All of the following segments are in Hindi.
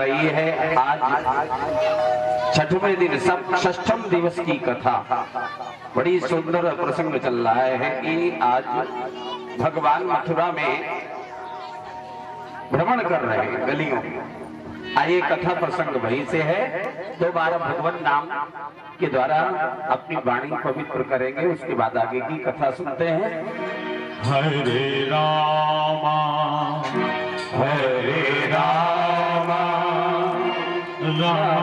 रही है आज छठवें दिन सब षष्ठम दिवस की कथा। बड़ी सुंदर प्रसंग चल रहा है कि आज भगवान मथुरा में भ्रमण कर रहे हैं गलियों में। आइए कथा प्रसंग वहीं से है। दोबारा भगवान नाम के द्वारा अपनी वाणी पवित्र करेंगे, उसके बाद आगे की कथा सुनते हैं। हरे रामा हरे रामा रामा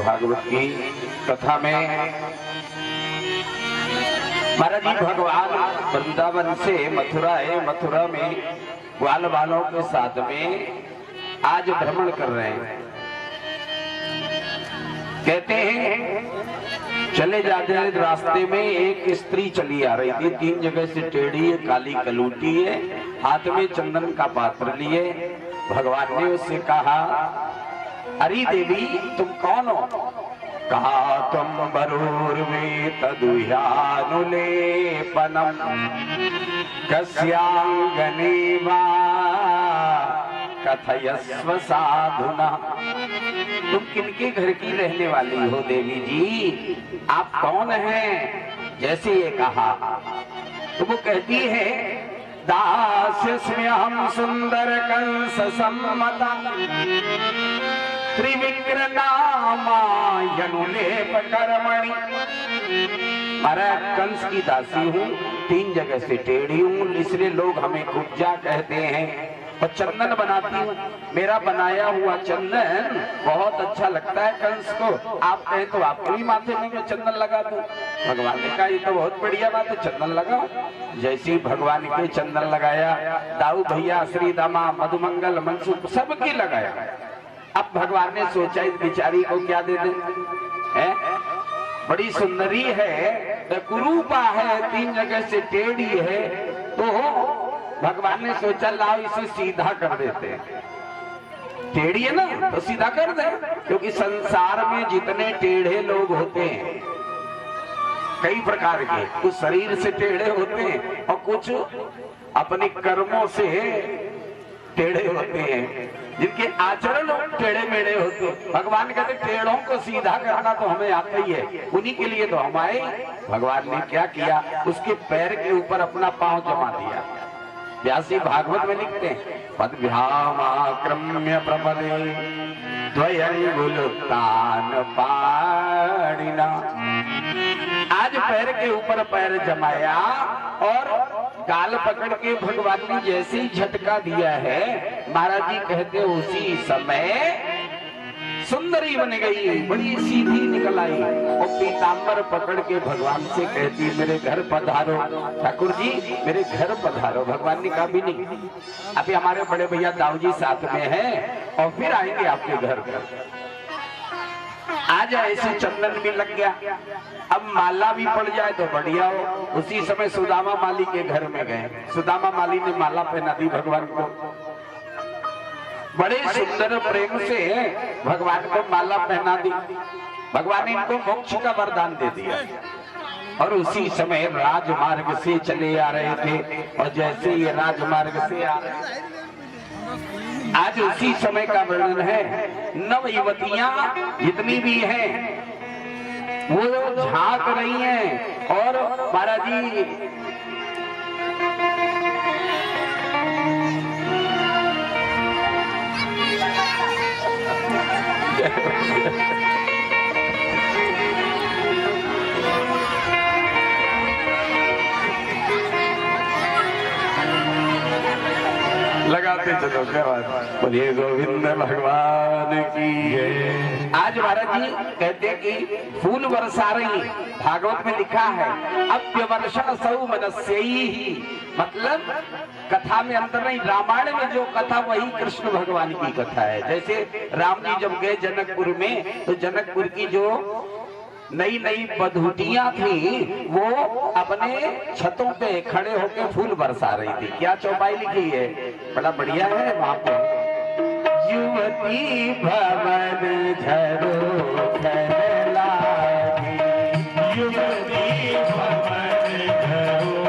भागवत की कथा में महाराज जी भगवान वृंदावन से मथुरा है। मथुरा में ग्वाल बालों के साथ में आज भ्रमण कर रहे हैं। कहते हैं चले जाते हैं, रास्ते में एक स्त्री चली आ रही थी, 3 जगह से टेढ़ी है, काली कलूटी है, हाथ में चंदन का पात्र लिए। भगवान ने उससे कहा, अरे देवी तुम कौन हो? कहा, तुम बरूर्वे तदुह्यानुलेपनम कस्यांगने वा कथयस्व साधुना। तुम किनके घर की रहने वाली हो देवी जी? आप कौन हैं? जैसे ये कहा तो वो कहती है, दास्यस्मि हम सुंदर कंस सम्मता त्रिविक्र नामायनुलेप कर्मणि। महाराज कंस की दासी हूँ, 3 जगह से टेढ़ी हूँ, इसलिए लोग हमें कुब्जा कहते हैं। और चंदन बनाती हूँ, मेरा बनाया हुआ चंदन बहुत अच्छा लगता है कंस को। आप कहें तो आपको भी माथे में मैं चंदन लगा दूं। भगवान ने कहा, ये तो बहुत बढ़िया बात है, चंदन लगाओ। जैसे ही भगवान के चंदन लगाया, दाऊ भैया, श्री दामा, मधुमंगल, मनसुख सबकी लगाया। अब भगवान ने सोचा, इस बिचारी को क्या दे दे, बड़ी सुंदरी है, कुरूपा है, 3 जगह से टेढ़ी है, तो भगवान ने सोचा लाओ इसे सीधा कर देते हैं। टेढ़ी है ना तो सीधा कर दे, क्योंकि संसार में जितने टेढ़े लोग होते हैं कई प्रकार के, कुछ शरीर से टेढ़े होते हैं और कुछ अपने कर्मों से टेढ़े होते हैं, जिनके आचरण टेढ़े मेढ़े होते हैं। भगवान कहते टेढ़ों को सीधा करना तो हमें आता ही है, उन्हीं के लिए तो हम आए। भगवान ने क्या किया, उसके पैर के ऊपर अपना पांव जमा दिया। व्यासी भागवत में लिखते हैं, पद्भ्यामाक्रम्य प्रपदे द्वयंगुलतान पाणिना। आज पैर के ऊपर पैर जमाया और गाल पकड़ के भगवान ने जैसे ही झटका दिया है, महाराज जी कहते उसी समय सुंदरी बन गई, बड़ी सीधी निकल आई और पीतांबर पकड़ के भगवान से कहती, मेरे घर पधारो ठाकुर जी, मेरे घर पधारो। भगवान ने कहा भी नहीं, अभी हमारे बड़े भैया दाऊ जी साथ में हैं और फिर आएंगे आपके घर पर। आज ऐसे चंदन भी लग गया, अब माला भी पड़ जाए तो बढ़िया हो। उसी समय सुदामा माली के घर में गए, सुदामा माली ने माला पहना दी भगवान को, बड़े सुंदर प्रेम से भगवान को माला पहना दी। भगवान ने इनको मोक्ष का वरदान दे दिया। और उसी समय राजमार्ग से चले आ रहे थे, और जैसे ये राजमार्ग से आ रहे, आज उसी समय का वर्णन है। नव युवतियां जितनी भी हैं वो झांक रही हैं, और महाराज जी लगाते चलो, क्या बात। बोलिए गोविंद भगवान की जय। आज महाराज जी कहते हैं कि फूल बरसा रही, भागवत में लिखा है अप्यवर्षण सौ मनस्यैहि, मतलब कथा में अंतर नहीं, रामायण में जो कथा वही कृष्ण भगवान की कथा है। जैसे राम जी जब गए जनकपुर में, तो जनकपुर की जो नई नई बधूटियां थी वो अपने छतों पे खड़े होकर फूल बरसा रही थी। क्या चौपाई लिखी है, बड़ा बढ़िया है वहां पे। युवती भवन झरोखर लागी, युवती भवन झरोखर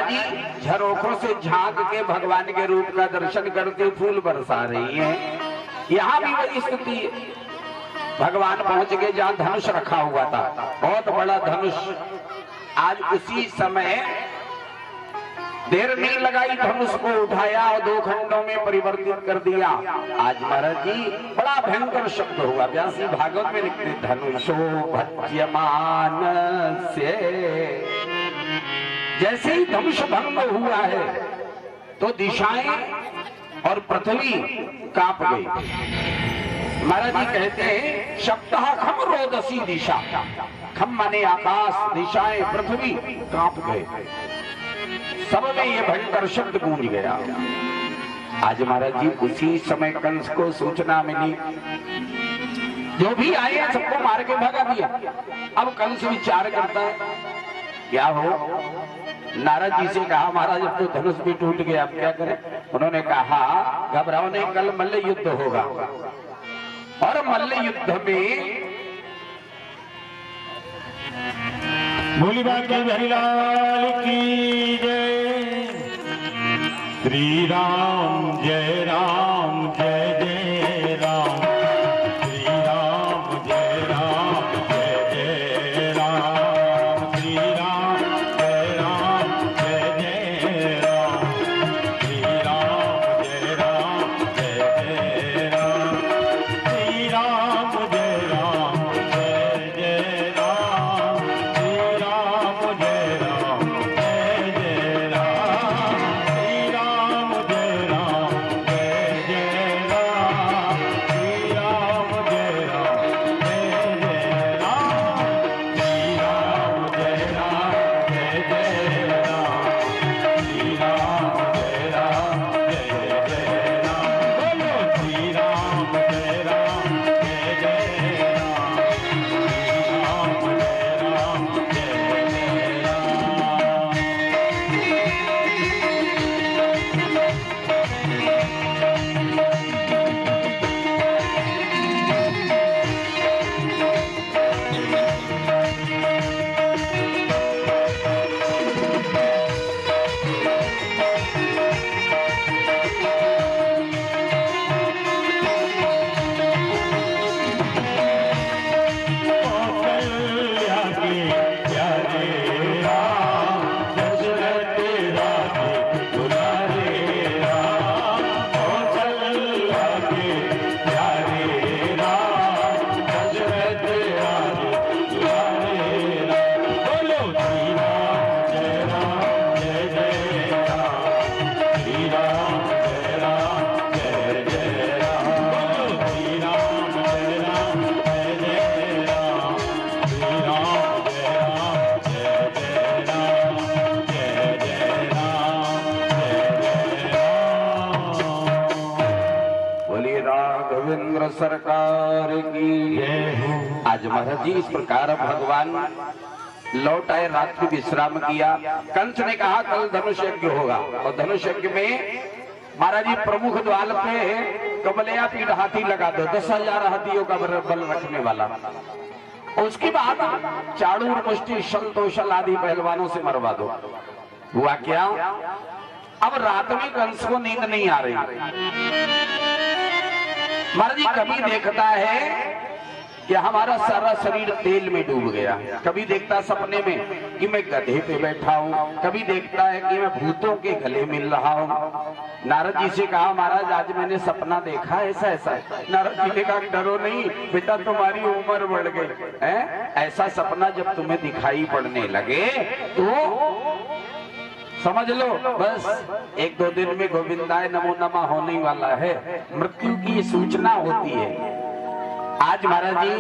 लागी। झरोखों से झांक के भगवान के रूप का दर्शन करके फूल बरसा रही हैं। यहाँ भी वही स्थिति है। भगवान पहुंच गए जहां धनुष रखा हुआ था, बहुत बड़ा धनुष। आज उसी समय देर नहीं लगाई, धनुष को उठाया और 2 खंडों में परिवर्तित कर दिया। आज महाराज जी बड़ा भयंकर शब्द हुआ। व्यासी भागवत में लिखते, धनुषो भज्यमान से। जैसे ही धनुष भंग हुआ है तो दिशाएं और पृथ्वी कांप गई। महाराज जी कहते हैं, शब्दः खम रोदसी दिशा। खम माने आकाश, दिशाएं, पृथ्वी कांप गए। सब में ये भयंकर शब्द गूंज गया। आज महाराज जी उसी समय कंस को सूचना मिली, जो भी आए सबको मार के भगा दिया। अब कंस विचार करता है क्या हो। नारद जी से कहा, महाराज अब तो धनुष भी टूट गया, अब क्या करें। उन्होंने कहा, घबराओ नहीं, कल मल्ल युद्ध होगा और मल्ल युद्ध में बोली बाकी हरिलाल की जय। श्री राम जय राम जय जय राम। श्री राम जय राम जय जय राम। श्री राम जय राम जय जय राम। श्री राम जय राम जय जय राम। श्री राम जय राम जय जय राम। श्री राम जय राम जय जय राम। श्री राम जय राम जय जय राम। श्री राम जय राम जय जय राम। श्री राम जय राम जय जय राम। श्री राम जय राम जय जय राम। बोलो श्री राम जय राम जय जय राम। श्री राम जय राम जय जय राम। कौशल्या के प्यारे राम। दशरथ राजे दुलारे राम। कौशल्या के प्यारे राम। दशरथ राजे दुलारे राम। बोलो श्री राम जय राम जय जय राम। श्री राम जय राम जय जय राम। बोलो श्री राम जय राम जय जय राम। श्री राम जय राम जय जय राम। जय जय राम जय जय राम। बोलिए राघवेंद्र सरकार की जय हो। आज महाराज जी इस प्रकार भगवान लौट आए, रात्रि विश्राम किया। कंस ने कहा कल धनुष यज्ञ होगा और धनुष यज्ञ में महाराज जी प्रमुख द्वार पे कमलिया पीठ हाथी लगा दो, 10,000 हाथियों का बल रखने वाला। उसके बाद चाणूर, मुष्टि, शल, तोशल आदि पहलवानों से मरवा दो। हुआ क्या, अब रात में कंस को नींद नहीं आ रही। महाराज जी कभी देखता है कि हमारा सारा शरीर तेल में डूब गया, कभी देखता सपने में कि मैं गधे पे बैठा हूँ, कभी देखता है कि मैं भूतों के गले मिल रहा हूँ। नारद जी से कहा, महाराज आज मैंने सपना देखा ऐसा ऐसा। नारद जी ने कहा, डरो नहीं बेटा, तुम्हारी उम्र बढ़ गई है। ऐसा सपना जब तुम्हें दिखाई पड़ने लगे तो समझ लो बस 1-2 दिन में गोविंदाय नमो नमः होने वाला है, मृत्यु की सूचना होती है। आज महाराज जी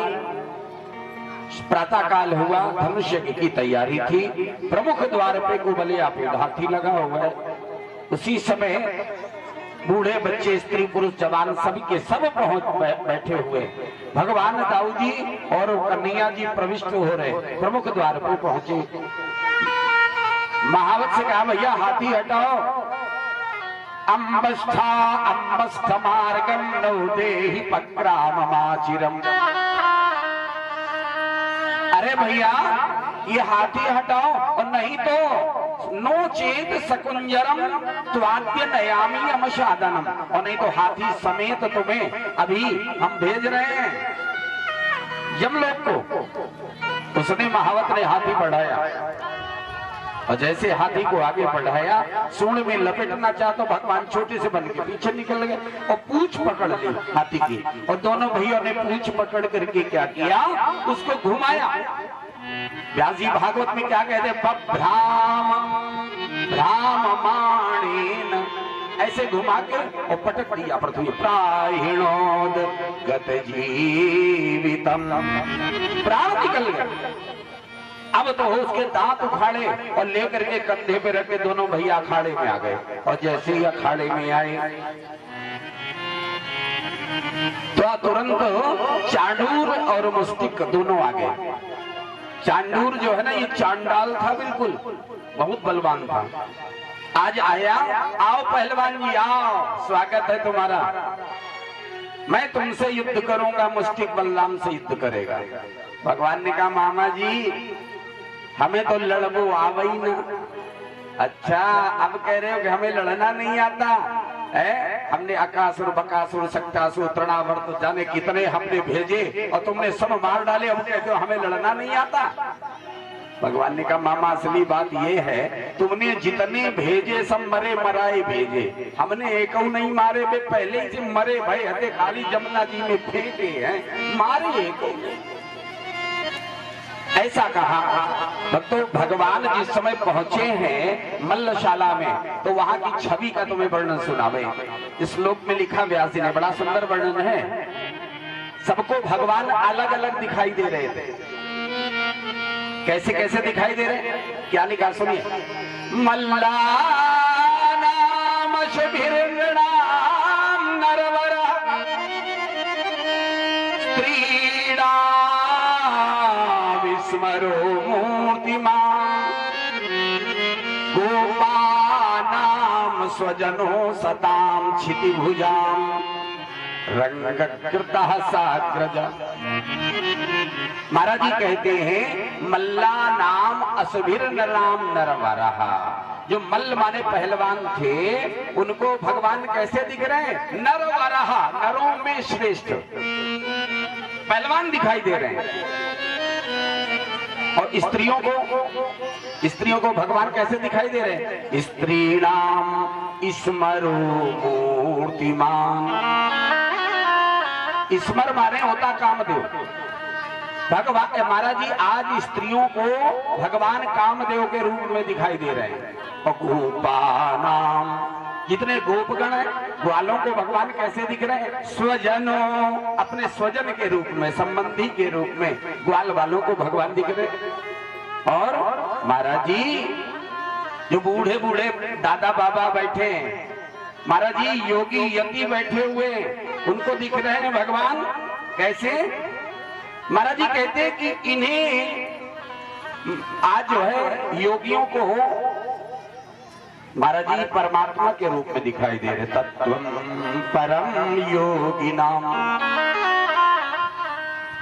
प्रातः काल हुआ, धनुष यज्ञ की तैयारी थी, प्रमुख द्वार पे कुबलिया पे हाथी लगा हुआ है। उसी समय बूढ़े बच्चे, स्त्री पुरुष, जवान सभी के सब पहुंच बैठे हुए। भगवान दाऊ जी और कन्हैया जी प्रविष्ट हो रहे, प्रमुख द्वार पे पहुंचे। महावत से कहा, भैया हाथी हटाओ। अम्बस्थ मार्गम नौ देहि पक्राममाचिरम। अरे भैया ये हाथी हटाओ, और नहीं तो नो चेत सकुंजरम त्वाद्य नयामी अमशादनम, और नहीं तो हाथी समेत तुम्हें अभी हम भेज रहे हैं। यमलोक को उसने महावत ने हाथी बढ़ाया और जैसे हाथी को आगे बढ़ाया सूंड में लपेटना चाहा तो भगवान छोटे से बन के पीछे निकल गए और पूंछ पकड़ ली हाथी की और दोनों भैया ने पूंछ पकड़ करके क्या किया, उसको घुमाया। व्यास जी भागवत में क्या कहते हैं, भ्राम भ्राम माणेन, ऐसे घुमा के और पटक दिया पृथ्वी। प्राहिणोद गत जीवितम, प्राण निकल गए। अब तो उसके दांत उखाड़े और लेकर के कंधे पे रखे दोनों भैया अखाड़े में आ गए। और जैसे ही अखाड़े में आए तो तुरंत चांडूर और मुस्टिक दोनों आ गए। चांडूर जो है ना, ये चांडाल था, बिल्कुल बहुत बलवान था। आज आया, आओ पहलवान जी आओ, स्वागत है तुम्हारा, मैं तुमसे युद्ध करूंगा। मुस्टिक बलराम से युद्ध करेगा। भगवान ने कहा मामा जी हमें तो लड़बो आवई ना। अच्छा, अब कह रहे हो कि हमें लड़ना नहीं आता है? हमने अकासुर बकासुर शक्तासुर तृणावर्त तो जाने कितने हमने भेजे और तुमने सब मार डाले, अब कहते हो हमें लड़ना नहीं आता। भगवान ने कहा मामा असली बात ये है, तुमने जितने भेजे सब मरे मराए भेजे, हमने एक नहीं मारे, वे पहले ही से मरे भय हते खाली जमुना जी में फेंके हैं, मारे एक। ऐसा कहा। भक्तों, भगवान जिस समय पहुंचे हैं मल्लशाला में तो वहां की छवि का तुम्हें वर्णन सुनावे। इस श्लोक में लिखा व्यास जी ने, बड़ा सुंदर वर्णन है। सबको भगवान अलग अलग दिखाई दे रहे थे। कैसे कैसे दिखाई दे रहे, क्या लिखा सुनिए। मल्लानाम शभिर्णाम नरवरा स्त्रीणाम विस्मरो मूर्तिमान गोपानाम स्वजनो सताम क्षितिभुजाम रंगकृतः साग्रजा। महाराज जी कहते हैं मल्ला नाम असभिर नराम नरवरः, जो मल्ल माने पहलवान थे उनको भगवान कैसे दिख रहे हैं, नरवरः, नरों में श्रेष्ठ पहलवान दिखाई दे रहे हैं। और स्त्रियों को भगवान कैसे दिखाई दे रहे हैं, स्त्रीणाम स्मरो मूर्तिमान। स्मर माने होता कामदेव। भगवान महाराज जी आज स्त्रियों को भगवान कामदेव के रूप में दिखाई दे रहे हैं। और गोपानाम, जितने गोपगण हैं ग्वालों को भगवान कैसे दिख रहे हैं, स्वजनों, अपने स्वजन के रूप में, संबंधी के रूप में ग्वाल वालों को भगवान दिख रहे हैं। और महाराज जी जो बूढ़े बूढ़े दादा बाबा बैठे हैं, महाराज जी योगी यति बैठे हुए, उनको दिख रहे हैं भगवान कैसे। महाराज जी कहते हैं कि इन्हें आज जो है योगियों को महाराज जी परमात्मा के रूप में दिखाई दे रहे। तत्वं परम योगी नाम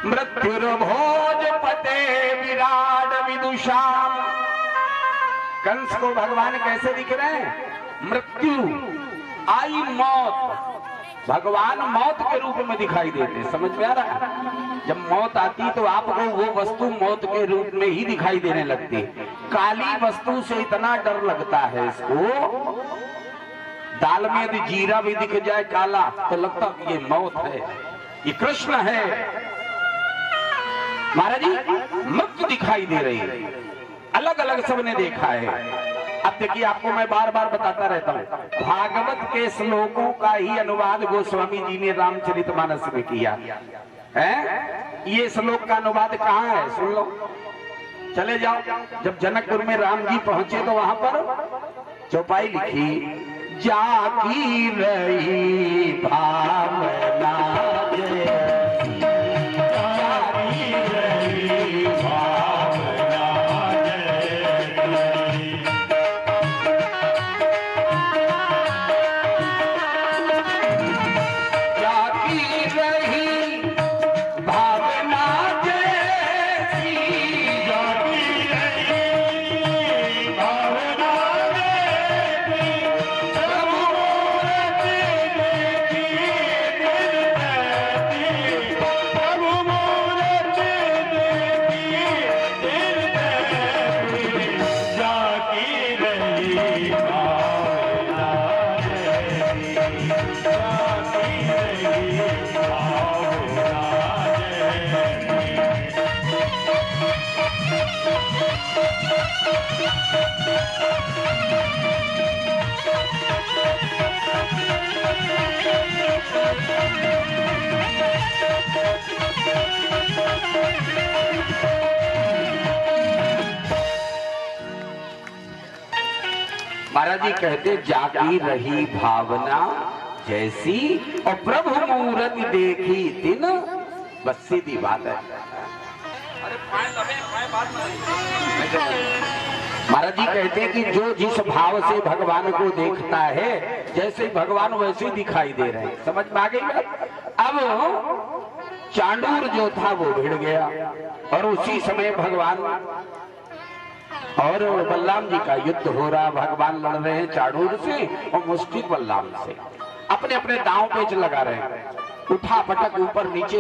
मृत्युर्भोजपते विराट विदुषाम। कंस को भगवान कैसे दिख रहे हैं, मृत्यु आई मौत, भगवान मौत के रूप में दिखाई देते। समझ में आ रहा है, जब मौत आती तो आपको वो वस्तु मौत के रूप में ही दिखाई देने लगती। काली वस्तु से इतना डर लगता है इसको, दाल में यदि जीरा भी दिख जाए काला तो लगता कि ये मौत है, ये कृष्ण है। महाराज जी मृत्यु दिखाई दे रही है, अलग अलग सबने देखा है। अब देखिए, आपको मैं बार बार बताता रहता हूँ, भागवत के श्लोकों का ही अनुवाद गोस्वामी जी ने रामचरितमानस में किया है। ये श्लोक का अनुवाद कहाँ है, सुन लो, चले जाओ। जब जनकपुर में राम जी पहुंचे तो वहां पर चौपाई लिखी, जाकी रही भावना महाराज जी कहते जागी रही भावना जैसी और प्रभु मूरत देखी दिन, बस सीधी बात है। महाराज जी कहते हैं कि जो जिस भाव से भगवान को देखता है, जैसे भगवान वैसे ही दिखाई दे रहे हैं। समझ में आ गई बात? अब चांडूर जो था वो भिड़ गया और उसी समय भगवान और बलराम जी का युद्ध हो रहा। भगवान लड़ रहे हैं चाणूर से और मुष्टिक बलराम से, अपने अपने दांव पेच लगा रहे हैं, उठा पटक ऊपर नीचे